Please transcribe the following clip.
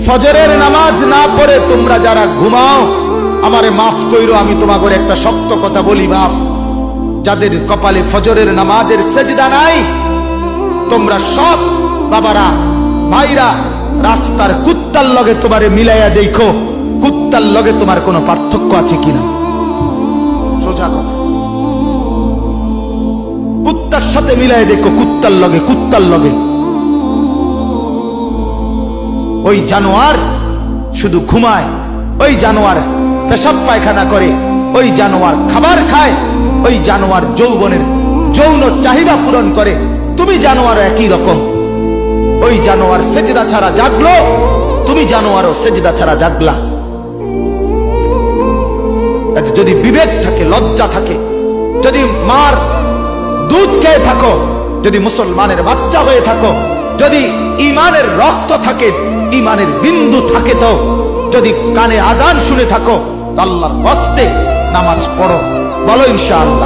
ফজরের নামাজ না পড়ে তোমরা যারা ঘুমাও, আমারে মাফ কইরো, আমি তোমাদের একটা শক্ত কথা বলি বাপ, যাদের কপালে ফজরের নামাজের সেজদা নাই, তোমরা সব বাবারা ভাইরা রাস্তার কুত্তার লগে তোমারে মিলাইয়া দেখো, কুত্তার লগে তোমার কোনো পার্থক্য আছে কিনা। সোজা কথা, কুত্তার সাথে মিলাইয়া দেখো, কুত্তার লগে। ওই জানোয়ার শুধু ঘুমায়, ওই জানোয়ার পেশাব পায়খানা করে, ওই জানোয়ার খাবার খায়, ওই জানোয়ার যৌবনের যৌন চাহিদা পূরণ করে। তুমি জানোয়ার একই রকম, ওই জানোয়ার সেজদা ছাড়া জাগলো, তুমি জানোয়ারও সেজদা ছাড়া জাগলা। যদি বিবেক থাকে, লজ্জা থাকে, যদি মার দুধ খেয়ে থাকো, যদি মুসলমানের বাচ্চা হয়ে থাকো, যদি ইমানের রক্ত থাকে, ইমানের বিন্দু থাকে, তো যদি কানে আজান শুনে থাকো, আল্লাহর ওয়াস্তে নামাজ পড়ো। বলো ইনশাআল্লাহ।